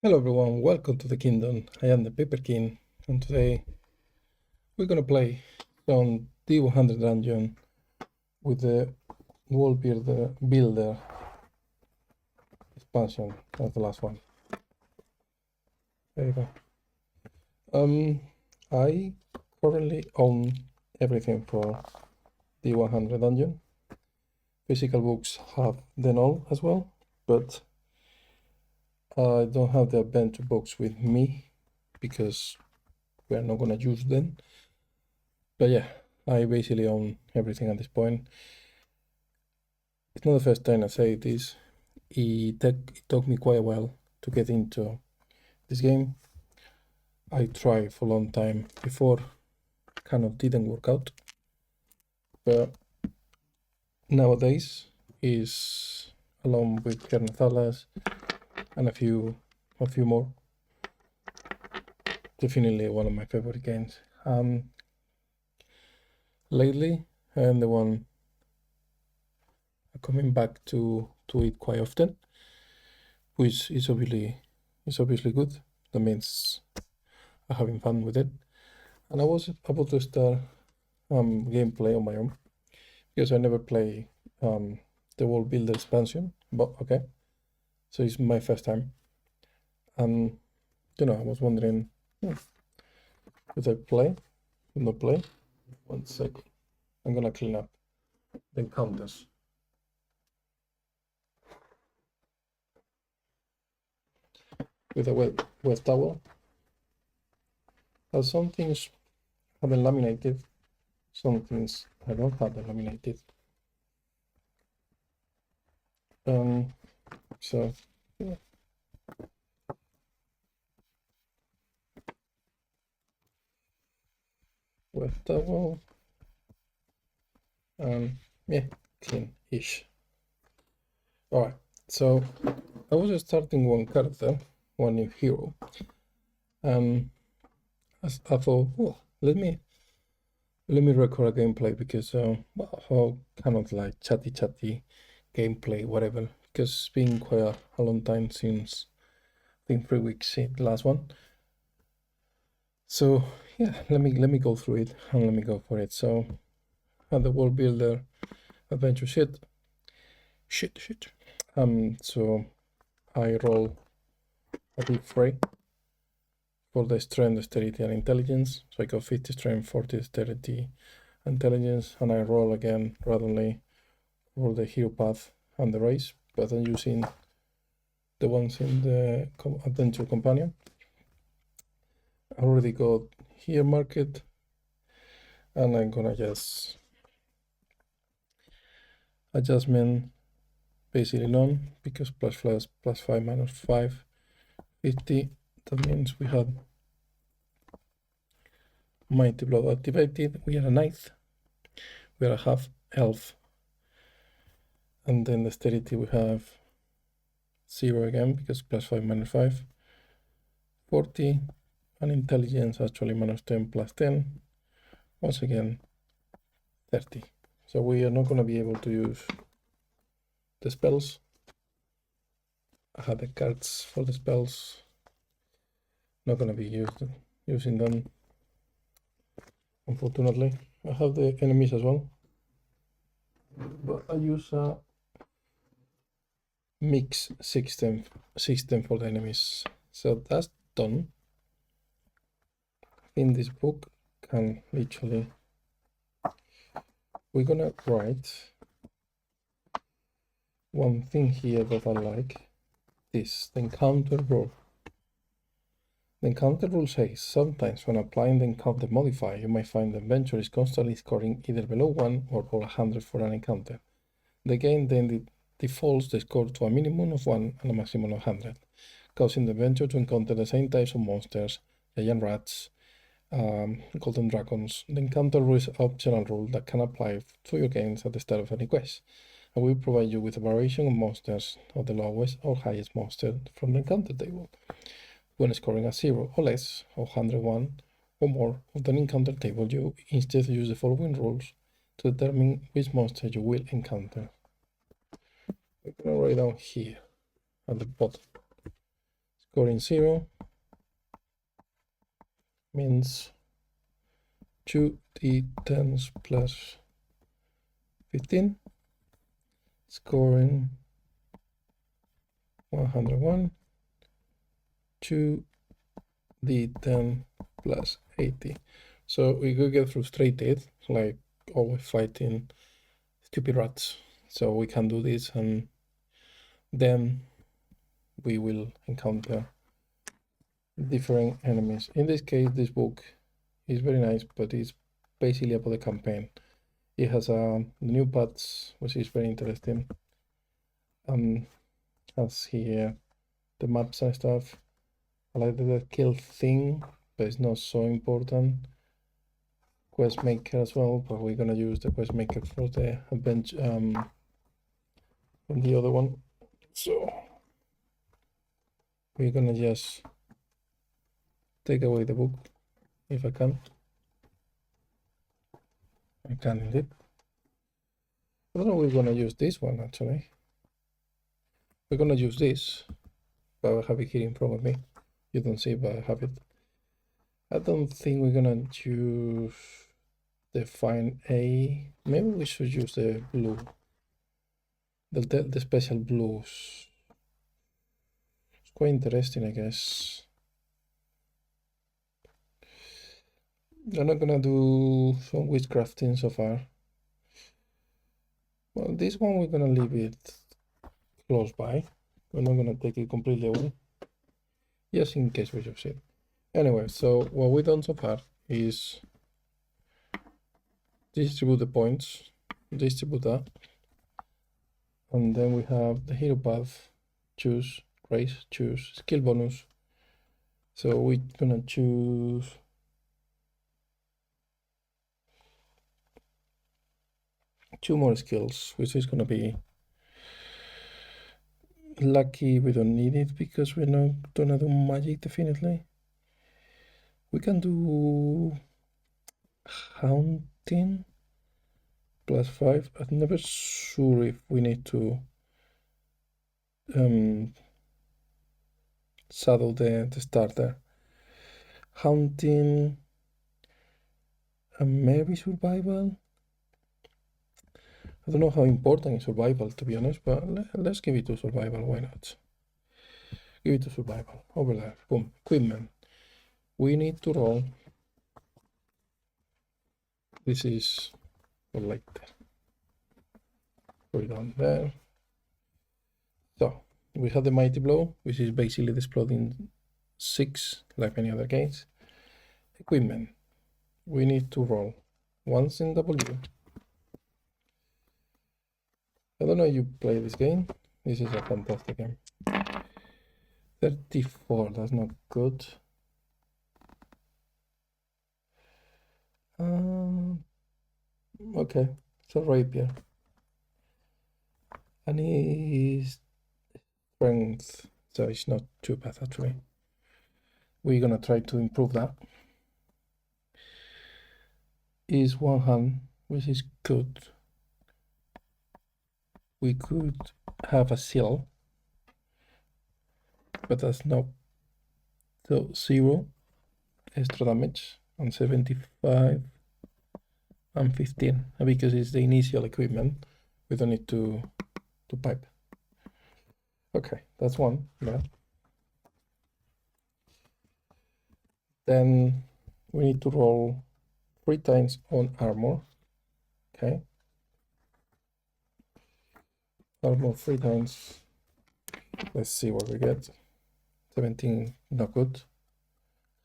Hello everyone, welcome to the kingdom. I am the Paper King, and today we're gonna play some D100 Dungeon with the World Builder expansion. That's the last one. There you go. I currently own everything for D100 Dungeon. Physical books have them all as well, but I don't have the adventure books with me because we're not gonna use them. But yeah, I basically own everything at this point. It's not the first time I say this. It took me quite a while to get into this game. I tried for a long time before, kind of didn't work out. But nowadays is, along with Kernathalas and a few more, definitely one of my favorite games. Lately, I am the one coming back to it quite often, which is obviously good. That means I'm having fun with it. And I was able to start gameplay on my own because I never play the World Builder expansion, but okay. So it's my first time. And I was wondering, should I play? Should not play? 1 second. I'm gonna clean up the encounters. With a wet towel. Some things have been laminated, some things I don't have them laminated. So yeah. Wet towel. Yeah, clean-ish. Alright, so I was starting one character, one new hero. I thought, well, let me record a gameplay because how kind of like chatty gameplay, whatever. Because it's been quite a long time since I think 3 weeks since the last one. So yeah, let me go through it and let me go for it. So the World Builder adventure shit. So I roll a d3 for the strength, dexterity, and intelligence. So I got 50 strength, 40 dexterity, intelligence, and I roll again randomly for the hero path and the race, but I'm using the ones in the adventure companion. I already got here market, and I'm gonna just adjustment basically none because plus 5 minus 5, 50. That means we have Mighty Blood activated. We are a ninth. We are a half elf. And then the dexterity we have 0 again because plus 5 minus 5, 40. And intelligence actually minus 10 plus 10. Once again 30. So we are not going to be able to use the spells. I have the cards for the spells. Not going to be using them, unfortunately. I have the enemies as well, but I use a mix system for the enemies. So that's done. In this book can literally, we're gonna write one thing here that I like. This, the encounter rule. The encounter rule says, sometimes when applying the encounter modifier, you might find the adventure is constantly scoring either below 1 or over 100 for an encounter. The game then defaults the score to a minimum of 1 and a maximum of 100, causing the adventure to encounter the same types of monsters, giant rats, golden dragons. The encounter rule is an optional rule that can apply to your games at the start of any quest, and will provide you with a variation of monsters of the lowest or highest monster from the encounter table. When scoring a 0 or less, or 101 or more of the encounter table, you instead use the following rules to determine which monster you will encounter. We're gonna write down here at the bottom. It's scoring 0 means 2d10s plus 15, scoring 101, 2d10 plus 80. So we could get frustrated, like always fighting stupid rats. So we can do this, and then we will encounter different enemies. In this case, this book is very nice, but it's basically about the campaign. It has new paths, which is very interesting. Has here the maps and stuff. I like the kill thing, but it's not so important. Quest maker as well, but we're gonna use the quest maker for the adventure from the other one. So we're gonna just take away the book if I can. I can indeed. I don't know, we're gonna use this one actually. We're gonna use this, but I have it here in front of me. You don't see, but I have it. I don't think we're gonna use the fine A. Maybe we should use the blue, the special blues. It's quite interesting, I guess. I'm not gonna do some witchcrafting so far. Well, this one we're gonna leave it close by. We're not gonna take it completely away, just in case we use it. Anyway, so what we've done so far is distribute the points, distribute that, and then we have the hero path, choose, race, choose, skill bonus. So we're gonna choose two more skills, which is gonna be lucky. We don't need it because we're not gonna do magic definitely. We can do haunting +5. I'm never sure if we need to saddle the starter. Haunting and maybe survival. I don't know how important is survival, to be honest, but let's give it to survival. Why not? Give it to survival. Over there. Boom. Equipment. We need to roll. This is like that. Put it on there. So we have the mighty blow, which is basically the exploding 6, like any other games. Equipment. We need to roll once in W. I don't know if you play this game. This is a fantastic game. 34, that's not good. Okay, so rapier. And his strength, so it's not too bad actually. We're gonna try to improve that. Is one hand, which is good. We could have a seal, but that's not. So 0 extra damage on 75 and 15, and because it's the initial equipment, we don't need to pipe. Okay, that's one. Yeah. Then we need to roll 3 times on armor. Okay. Armor 3 times. Let's see what we get. 17, not good.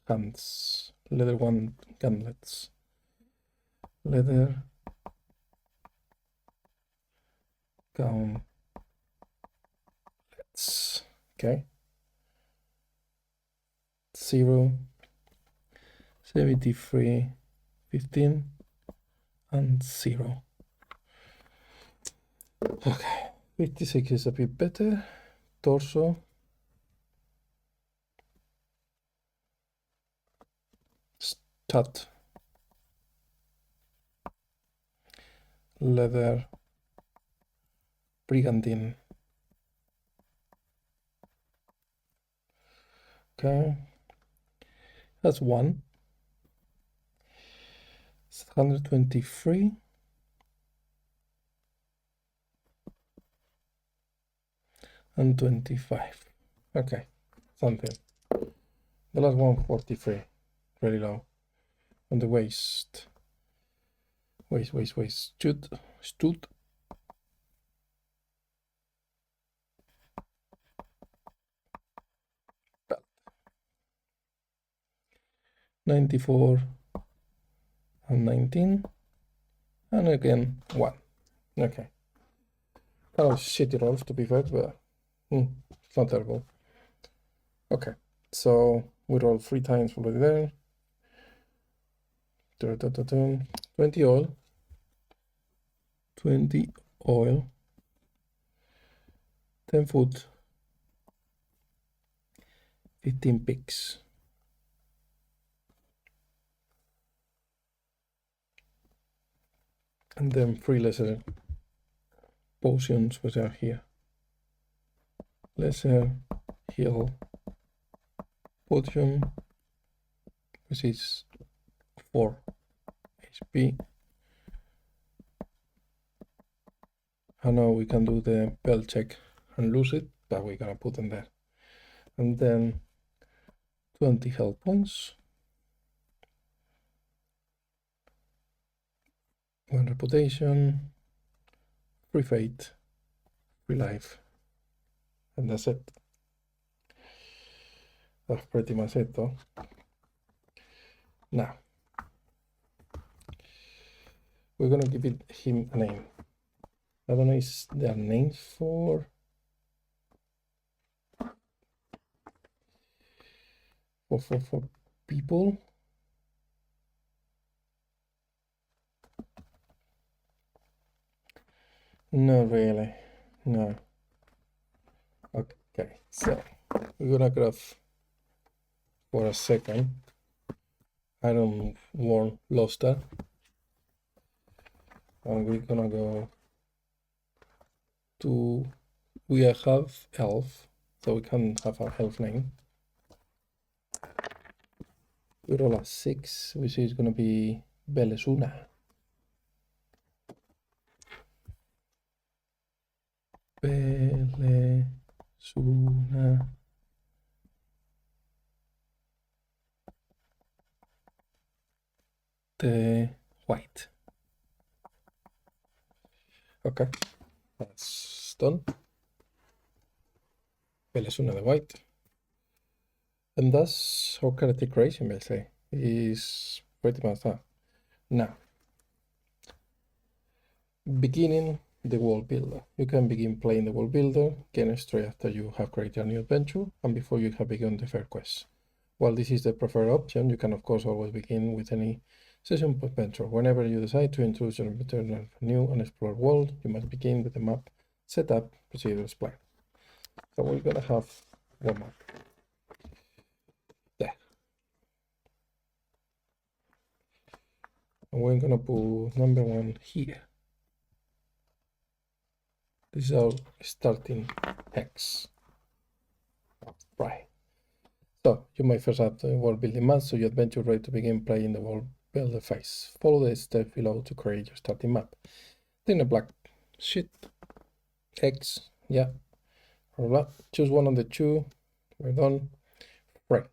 Hands, leather 1 gauntlets. Leather gauntlets. Okay. 0, 73, 15, and 0. Okay, 56 is a bit better. Torso. Stat. Leather. Brigandine. Okay. That's 1. It's 123. And 25. Okay, something. The last one, 43. Really low. On the waist. Waist. Stood. 94 and 19. And again, 1. Okay. Kind of shitty rolls to be fair, but it's not terrible. Okay, so we roll 3 times already there. 20 oil. 20 oil. 10 foot. 15 picks. And then 3 lesser potions which are here. Lesser heal potion, which is 4 HP. I know we can do the bell check and lose it, but we're gonna put them there. And then 20 health points. 1 reputation, 3 fate, 3 life. And that's it. That's pretty much it though. Now, we're gonna give him a name. I don't know if there are names for people. Not really, no. Okay, so we're gonna graph for a second. Iron Worn Luster. And we're gonna go to, we have elf, so we can have a elf name. We roll a 6, which is gonna be Belesuna. Belesuna. The white. Okay, that's done. Belesuna the white. And that's our character creation, we'll say. Is pretty much that. Now, beginning the world builder. You can begin playing the world builder, again straight after you have created a new adventure and before you have begun the fair quest. While this is the preferred option, you can of course always begin with any session adventure. Whenever you decide to introduce your new and explore world, you must begin with the map setup procedures plan. So we're gonna have one map. There. And we're gonna put number 1 here. This is our starting hex. Right. So you might first have the world building map, so your adventure ready to begin playing the world builder phase. Follow the steps below to create your starting map. Then a black sheet, X, yeah, choose one of the 2. We're done. Right.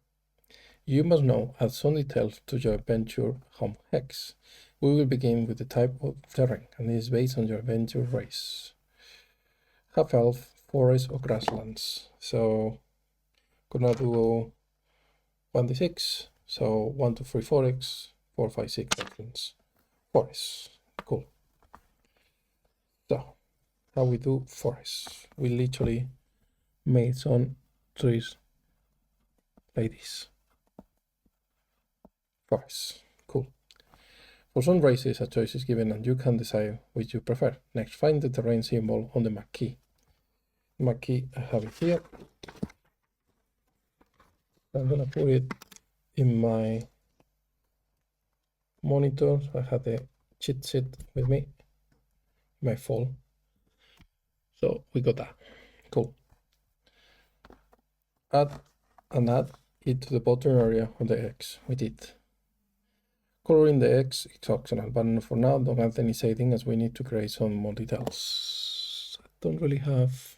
You must know add some details to your adventure home hex. We will begin with the type of terrain, and it is based on your adventure race. Half elf, forest, or grasslands. So gonna do 1d6. So 1, 2, 3 4x, 4, 5, 6 grasslands. Forest. Cool. So how we do forest? We literally made some trees like this. Forest. Cool. For some races, a choice is given and you can decide which you prefer. Next, find the terrain symbol on the map key. Map key, I have it here. I'm gonna put it in my monitor. I have the cheat sheet with me, my phone. So we got that. Cool. Add and add it to the bottom area of the X. We did. Coloring the X is optional, but for now don't add any shading as we need to create some more details. I don't really have...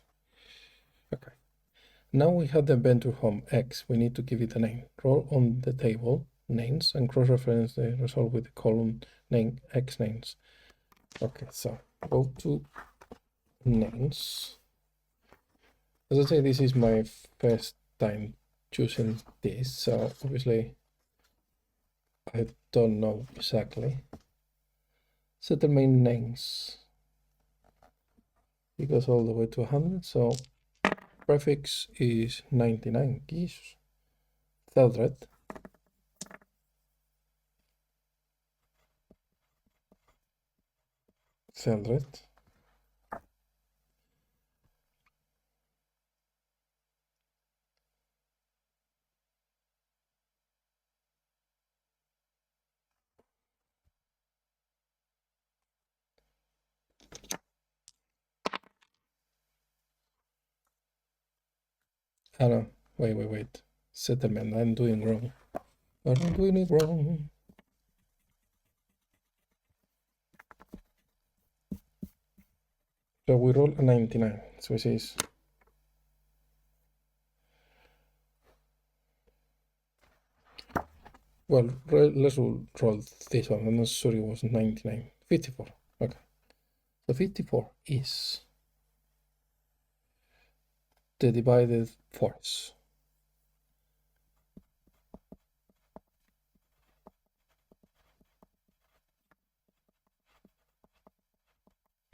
Okay. Now we have the adventure home X. We need to give it a name. Roll on the table names and cross-reference the result with the column name X names. Okay, so go to names. As I say, this is my first time choosing this, so obviously I don't know exactly. Set the main names. It goes all the way to 100, so prefix is 99. Geez. Theldred. Theldred. Oh no, wait. Settlement, I'm doing wrong. I'm doing it wrong. So we roll a 99, so it is... Well, let's roll this one. I'm not sure it was 99. 54. Okay. So 54 is the divided force.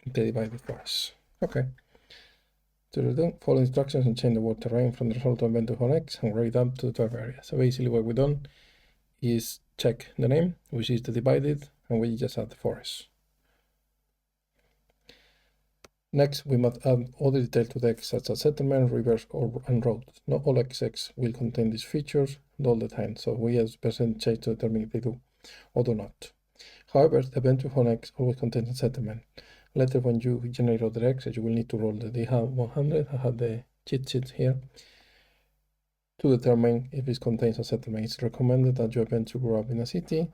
The divided force. Okay. To return, follow instructions and change the word terrain from the result of event to whole X and write up to the 12 area. So basically what we've done is check the name, which is the divided, and we just add the forest. Next, we must add other details to the X, such as settlement, rivers, and roads. Not all XX will contain these features all the time, so we use percentage to determine if they do or do not. However, the event to whole X always contains a settlement. Later, when you generate other X's, you will need to roll the D100. I have the cheat sheet here to determine if it contains a settlement. It's recommended that your adventure grow up in a city,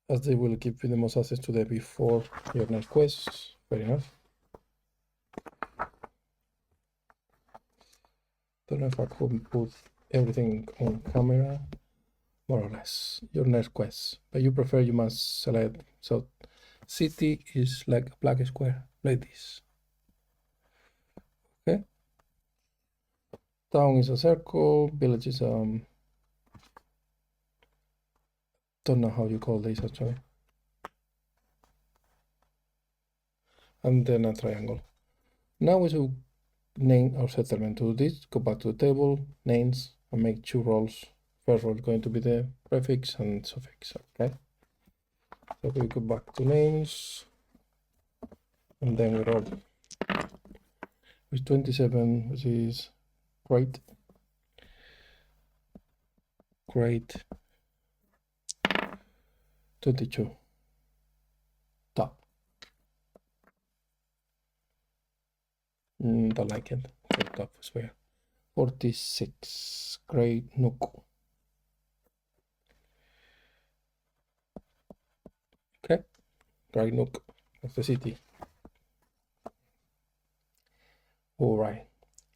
as they will give you the most access to the before your next quest. Fair enough. Don't know if I could put everything on camera, more or less. Your next quest, but you prefer, you must select. So city is like a black square, like this. Okay. Town is a circle, village is don't know how you call this actually. And then a triangle. Now we should name our settlement. To do this, go back to the table, names, and make 2 rolls. First roll is going to be the prefix and suffix, okay? So we go back to names, and then we roll with 27, which is great. 22. Top. Don't like it. So top is where. 46. Great Nook. Okay. Great Nook of the city. Alright.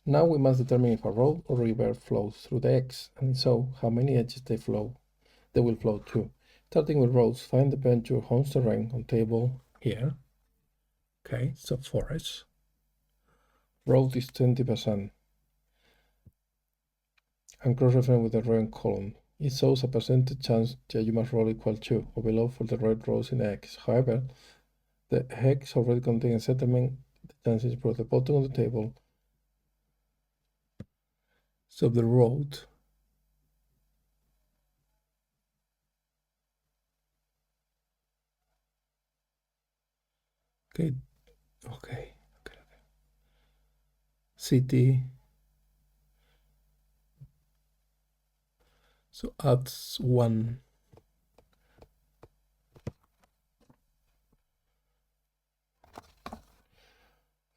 Now we must determine if a road or river flows through the X, and so how many edges they will flow through. Starting with roads, find the venture home's terrain on table here. Okay, so forest. Road is 20%. And cross-reference with the red column. It shows a percentage chance that you must roll equal to or below for the red rows in the X. However, the X already contains a settlement. The chance is brought at the bottom of the table. So the road okay. City. So adds 1.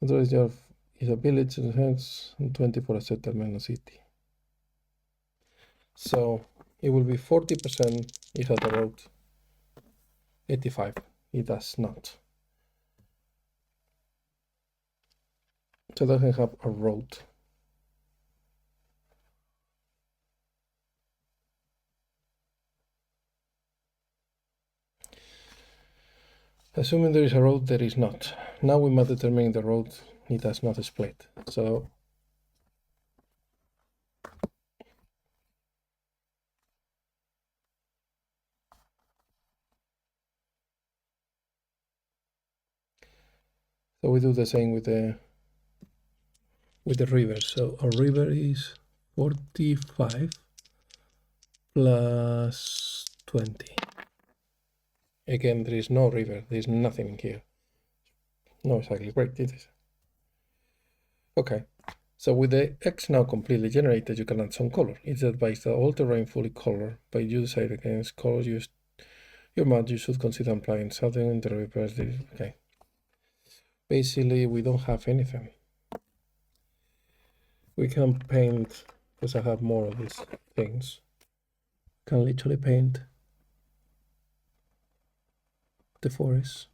Otherwise, you have is a village and 20 for a settlement or city. So it will be 40% it has a road, 85 it does not. So it doesn't have a road. Assuming there is a road, there is not. Now we must determine the road it does not split. So we do the same with the river. So our river is 45 plus 20. Again, there is no river, there is nothing here. No, exactly, great, it is. Okay, so with the X now completely generated, you can add some color. It's advised that all terrain fully colored, but you decide against color used your map, you should consider applying something in the reverse. Okay. Basically, we don't have anything. We can paint, because I have more of these things. Can literally paint the forest.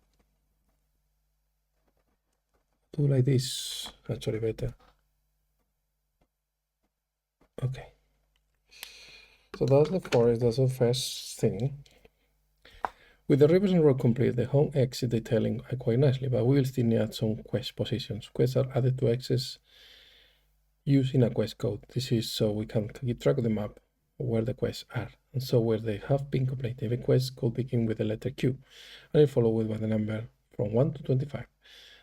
Do like this, actually better. Okay. So that's the forest, that's the first thing. With the rivers and road complete, the home exit detailing quite nicely, but we will still need some quest positions. Quests are added to X's using a quest code. This is so we can keep track of the map where the quests are, and so where they have been completed. The quest could begin with the letter Q, and it followed by the number from 1 to 25.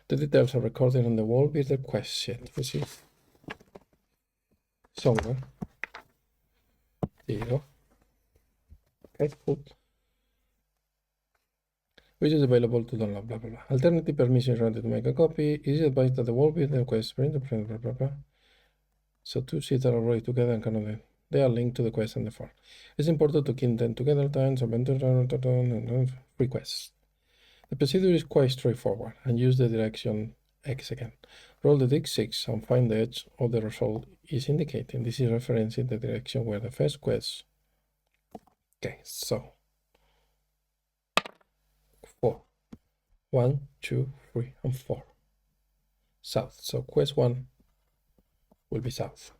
The details are recorded on the wall with the quest sheet, which is somewhere. There you go. Okay, cool. Which is available to download, blah, blah, blah. Alternative permissions granted to make a copy. It is advised that the wall with the quest print, blah, blah, blah. So two sheets are already together and cannot they are linked to the quest and the form. It's important to keep them together times and requests. The procedure is quite straightforward and use the direction X again. Roll the D6 and find the edge of the result is indicating. This is referencing the direction where the first quest. Okay, so 4. 1, 2, 3, and 4. South. So quest 1 will be south.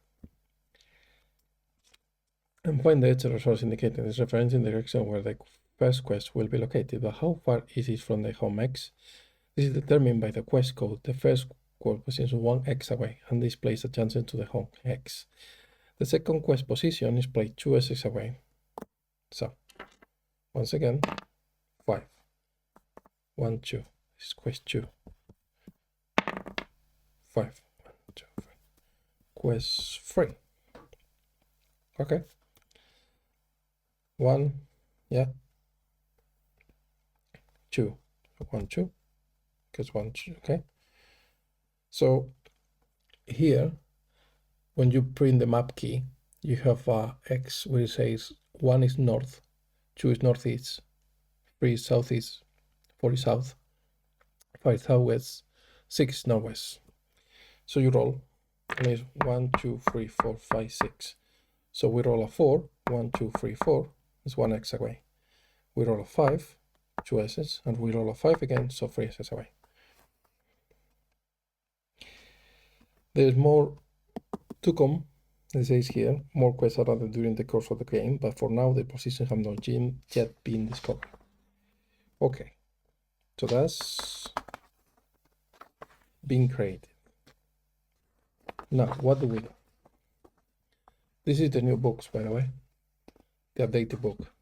And find the edge of the resource indicating is referencing the direction where the first quest will be located. But how far is it from the home X? This is determined by the quest code. The first quest position is 1 X away and displays adjacent to the home X. The second quest position is placed 2 X away. So, once again, 5. 1, 2. This is quest 2. 5. 1, 2, 5. Quest 3. Okay. 1, yeah. 2. 1, 2. Because 1, 2, okay. So here, when you print the map key, you have X where it says 1 is north, 2 is northeast, 3 is southeast, 4 is south, 5 is southwest, 6 is northwest. So you roll, and it's 1, 2, 3, 4, 5, 6. So we roll a 4, 1, 2, 3, 4, is 1 X away. We roll a 5, 2 S's, and we roll a 5 again, so 3 S's away. There's more to come. It says here, more quests are added during the course of the game, but for now the positions have not yet been discovered. Okay, so that's being created. Now, what do we do? This is the new books, by the way, the updated book.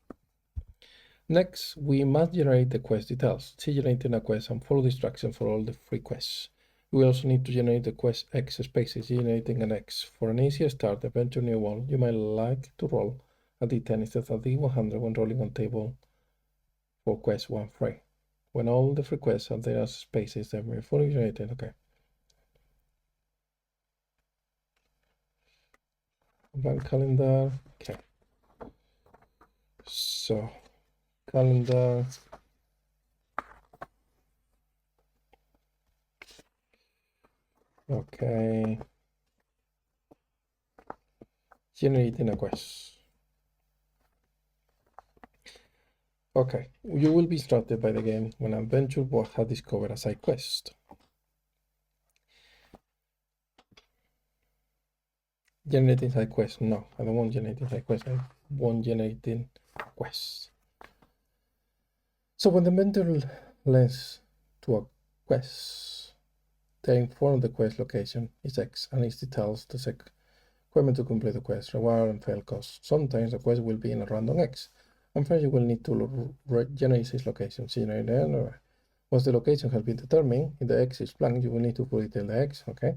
Next, we must generate the quest details. See generating a quest and follow the instructions for all the free quests. We also need to generate the quest X spaces, generating an X. For an easier start, adventure new one, you might like to roll a D10 instead of D100 when rolling on table for quest 1 free. When all the free quests have their spaces, then we're fully generated. Okay. Blank calendar. Okay. So, calendar. Okay. Generating a quest. Okay, you will be instructed by the game when an adventure has discovered a side quest. Generating side quest. No, I don't want generating side quest. I want generating quests. So when the mentor lands to a quest, they inform the quest location is X and it tells the equipment to complete the quest, reward and fail cost. Sometimes the quest will be in a random X, and first you will need to generate this location. Once the location has been determined, if the X is blank, you will need to put it in the X, okay?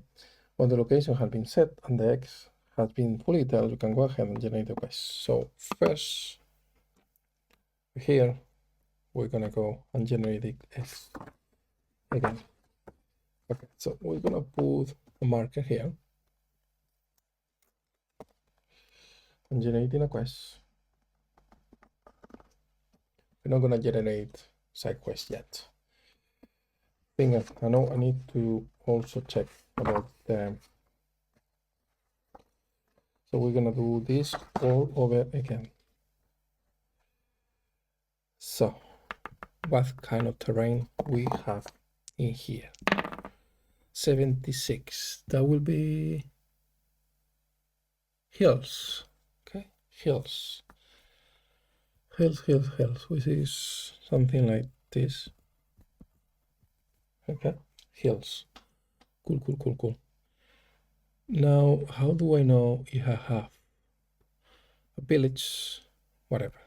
When the location has been set and the X has been fully told, you can go ahead and generate the quest. So first, here, we're gonna go and generate the X again. Okay, so we're gonna put a marker here and generating a quest. We're not gonna generate side quest yet. I know I need to also check about the. So we're gonna do this all over again. So, what kind of terrain we have in here? 76. That will be hills. Okay, hills. Hills, which is something like this. Okay, hills. Cool. Now, how do I know if I have a village, whatever?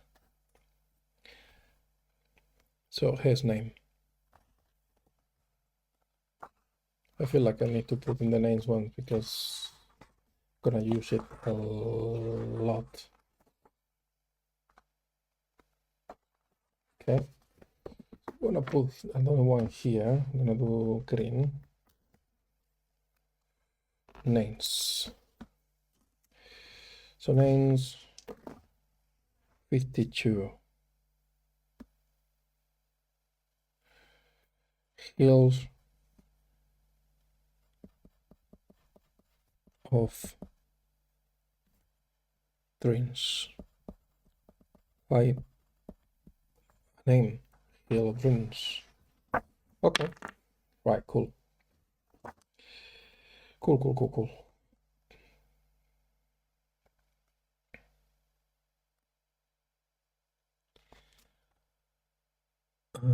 So here's name. I feel like I need to put in the names one because I'm gonna use it a lot. Okay, I'm gonna put another one here. I'm gonna do green. Names. So names 52. Hills of Dreams. 5. Name Hill of Dreams. Okay. Right, cool. Cool.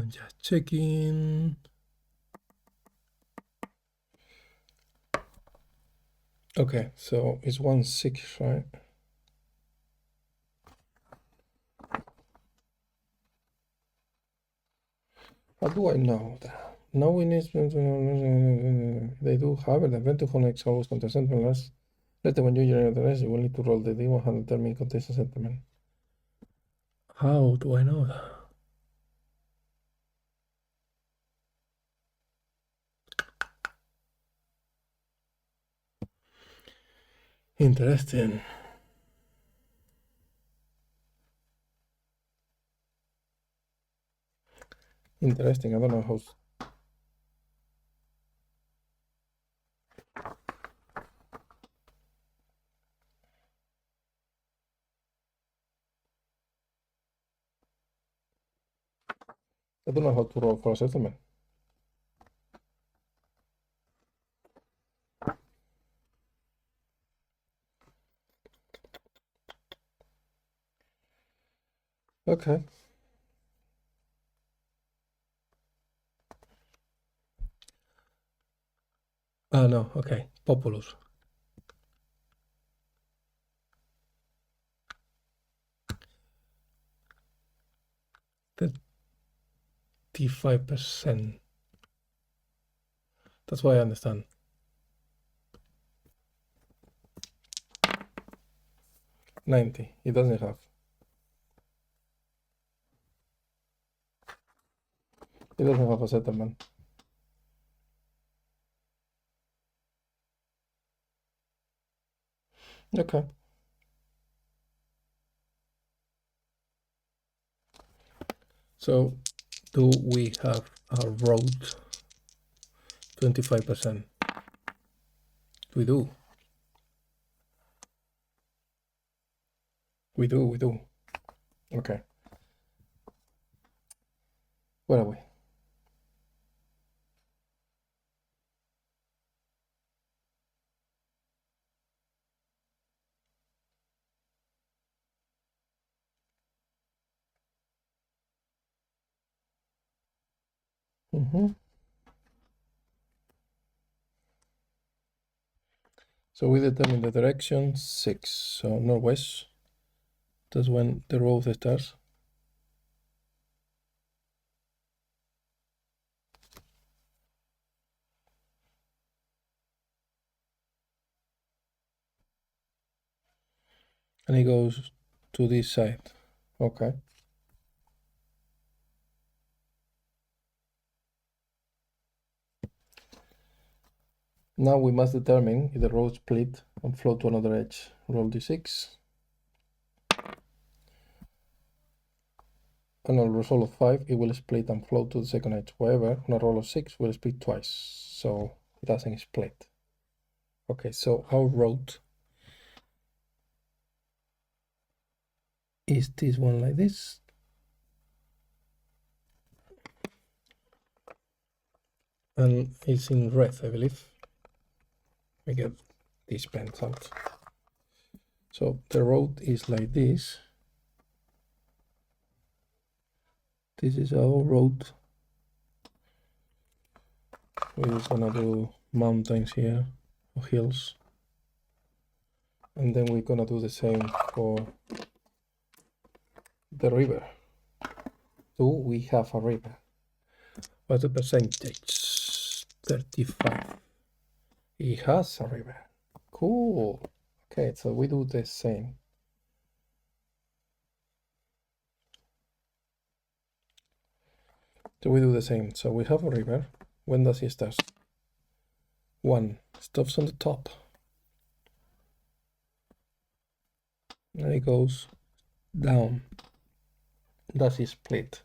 Just checking. Okay, so it's 1/6, right? How do I know that? Now we need they do have an event to connect always contest sentiment. Later when you generate the rest, you will need to roll the D100 determine contest sentiment. How do I know that? Interesting. Interesting. I don't know how. I don't know how to roll for a settlement. Okay. Oh no. Okay. Populous. 35%. That's why I understand. 90. It doesn't have. It doesn't have a settlement. Okay. So, do we have a road? 25%. We do. We do. Okay. Where are we? So we determine the direction 6, so northwest. That's when the road starts. And it goes to this side. Okay. Now we must determine if the road split and flow to another edge. Roll d6. On a roll of 5, it will split and flow to the second edge. However, on a roll of 6, it will split twice, so it doesn't split. Okay, so our road is this one like this. And it's in red, I believe. We get these pens out. So the road is like this. This is our road. We're just gonna do mountains here, or hills. And then we're gonna do the same for the river. Do we have a river? What's the percentage? 35. It has a river. Cool. Okay, so we do the same. So we do the same. So we have a river. When does it start? 1. Stops on the top. And it goes down. Does it split?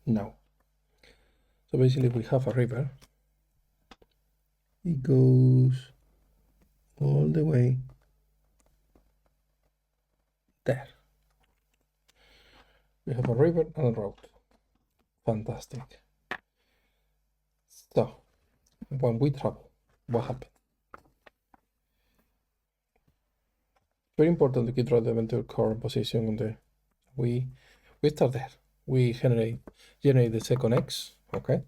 No. So basically we have a river. It goes all the way there. We have a river and a road. Fantastic. So when we travel, what happens? Very important to keep track of the adventure core position on the we start there. We generate the second X, okay,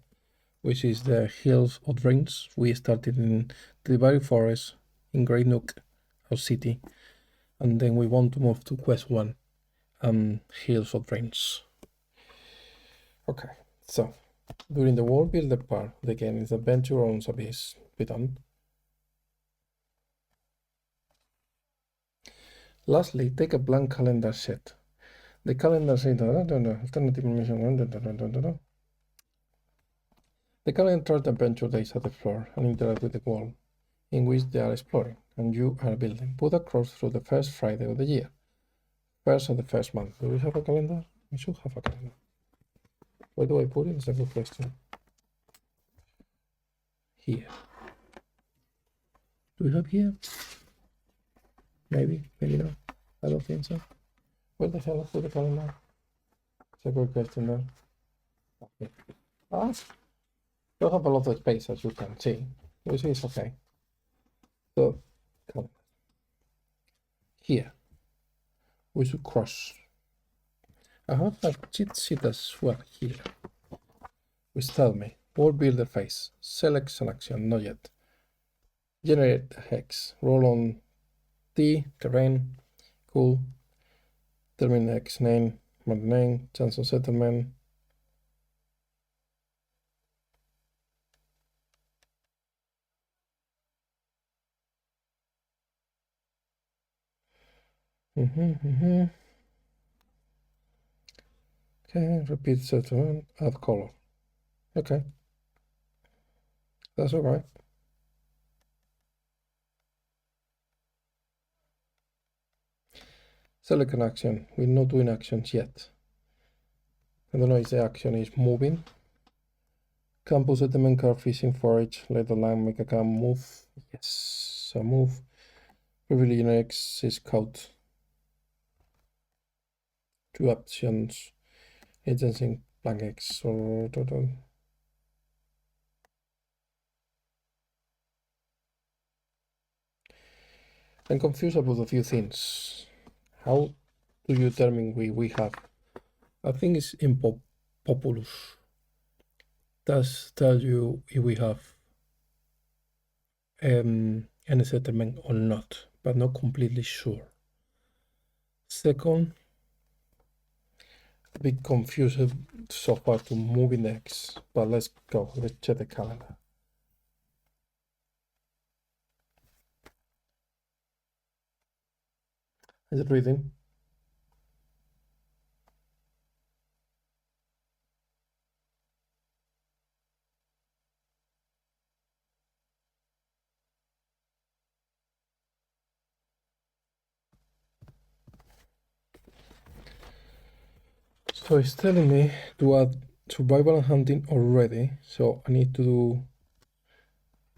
which is the Hills of Dreams. We started in the Barry Forest in Great Nook, our city, and then we want to move to Quest 1, Hills of Dreams. Okay, so during the world builder part, the game is adventure owns abyss. Be done. Lastly, take a blank calendar set. The calendar set, alternative mission, the calendar chart adventure days at the floor and interact with the world in which they are exploring and you are building. Put across through the first Friday of the year, first of the first month. Do we have a calendar? We should have a calendar. Where do I put it? It's a good question. Here. Do we have here? Maybe, maybe not. I don't think so. Where the hell is the calendar? It's a good question there. Okay. Don't have a lot of space as you can see, which is okay. So, here, we should cross. I have a cheat sheet as well here. Which tell me, world builder phase, select selection, not yet. Generate a hex, roll on T, terrain, cool, determine X name, name, chance of settlement. Okay, repeat settlement, add color. Okay, that's all right. Select an action. We're not doing actions yet. I don't know if the action is moving. Campus settlement card fishing forage. Let the land make a camp move. Yes, so move. Privilege X is scout. 2 actions. agency blank X or total. I'm confused about a few things. How do you determine we have? I think it's in populus. Does tell you if we have any settlement or not, but not completely sure. Second, a bit confused so far to moving the X, but let's go. Let's check the calendar. Is it reading? So it's telling me to add survival and hunting already. So I need to do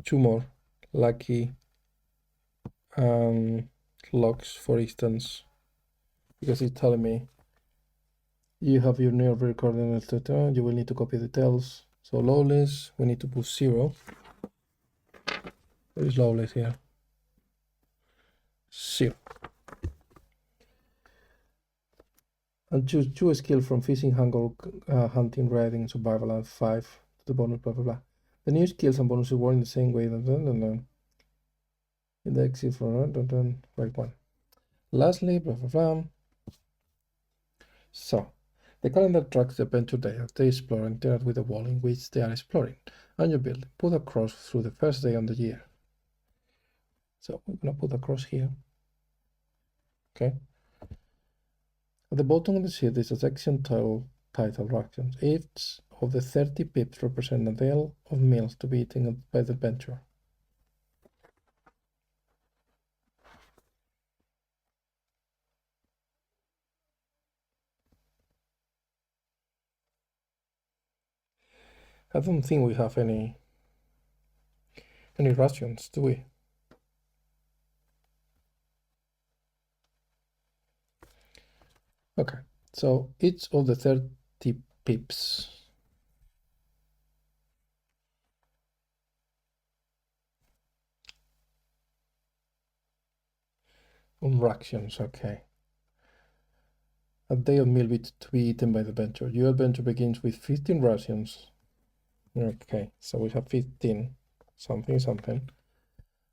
2 more lucky logs, for instance, because it's telling me you have your nearby recording, etc. You will need to copy details. So lawless, we need to put 0. Where is lawless here? 0. And choose 2 skills from fishing, hunting, riding, survival, and 5 to the bonus, blah blah blah. The new skills and bonuses work in the same way. In the exit for right one. Lastly, blah blah blah. So the calendar tracks the adventure day as they explore and interact with the world in which they are exploring, and you build put a cross through the first day on the year. So we're gonna put a cross here. Okay. At the bottom of the sheet is a section titled Actions. Each of the 30 pips represent a day of meals to be eaten by the adventurer. I don't think we have any rations, do we? Okay, so each of the 30 pips on rations, okay. A day of meal to be eaten by the adventurer. Your adventure begins with 15 rations. Okay, so we have 15 something.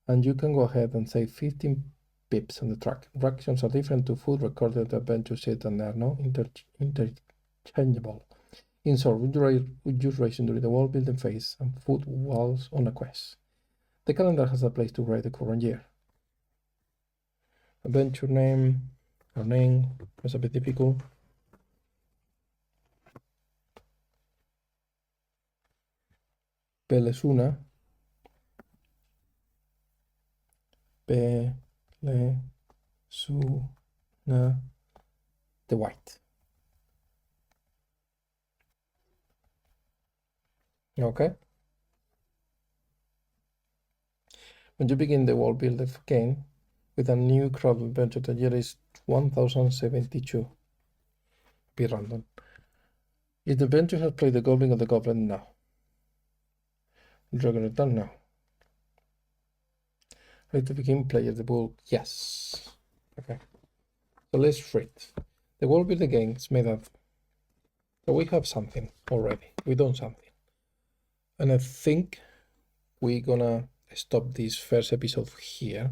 And you can go ahead and say 15 pips on the track. Rations are different to food recorded at the adventure sheet and are not interchangeable. In short, would use ration during the world building phase and food whilst on a quest. The calendar has a place to write the current year. Adventure name, our name, is a bit difficult. Pelesuna. Pelesuna. The White. Okay. When you begin the world build again with a new crowd adventure, the year is 1072. Be random. If the adventure has played the Goblin or the Goblin, no. Regular done, no. Ready to begin, player the book, yes. Okay. So let's read. The world build again is made of. So we have something already. We done something. And I think we're gonna stop this first episode here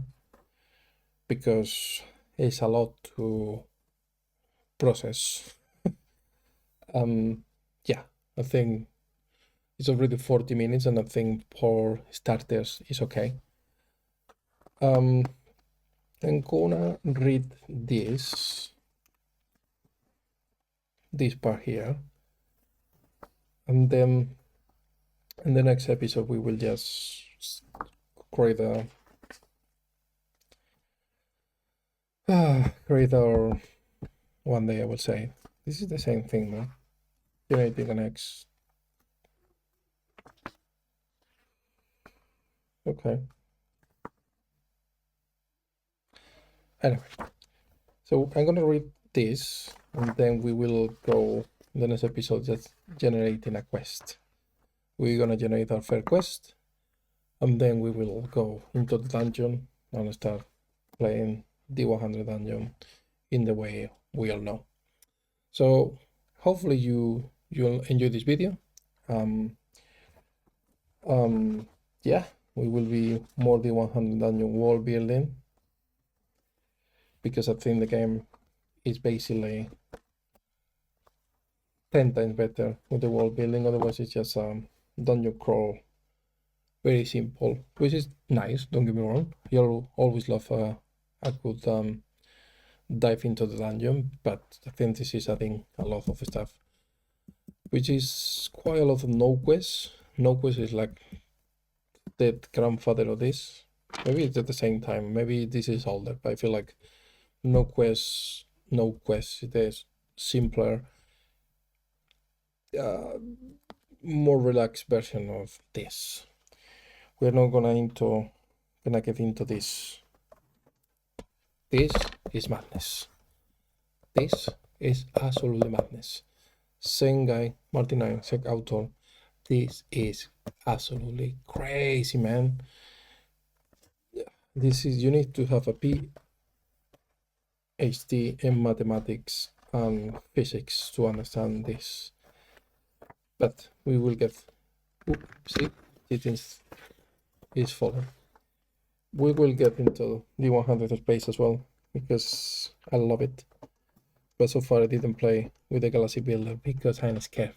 because it's a lot to process. Yeah, I think it's already 40 minutes and I think for starters it's okay. I'm gonna read this part here, and then in the next episode we will just create our one day. I will say this is the same thing, no? Generating an X. Okay. Anyway, so I'm gonna read this and then we will go in the next episode just generating a quest. We're gonna generate our first quest, and then we will go into the dungeon and start playing D100 Dungeon in the way we all know. So hopefully you'll enjoy this video. Yeah, we will be more D100 Dungeon world building, because I think the game is basically 10 times better with the world building. Otherwise it's just dungeon crawl, very simple, which is nice, don't get me wrong. You'll always love a good dive into the dungeon, but I think this is adding a lot of stuff, which is quite a lot of no quests. No quest is like the grandfather of this. Maybe it's at the same time, maybe this is older, but I feel like no quests there's simpler, more relaxed version of this. We're not gonna get into this. This is madness. This is absolutely madness. Same guy, Martin Ironsec, author. This is absolutely crazy, man. This is, you need to have a PhD in mathematics and physics to understand this. But we will get. See, it is falling. We will get into D100 space as well, because I love it. But so far I didn't play with the Galaxy Builder because I'm scared.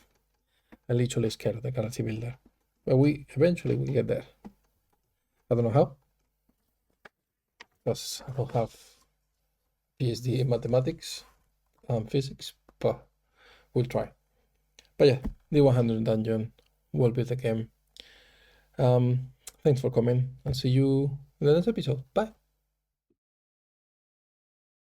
I literally scared of the Galaxy Builder. But we eventually will get there. I don't know how, because I don't have PhD in mathematics and physics, but we'll try. But yeah, D100 Dungeon will be the game. Thanks for coming, and see you in the next episode. Bye.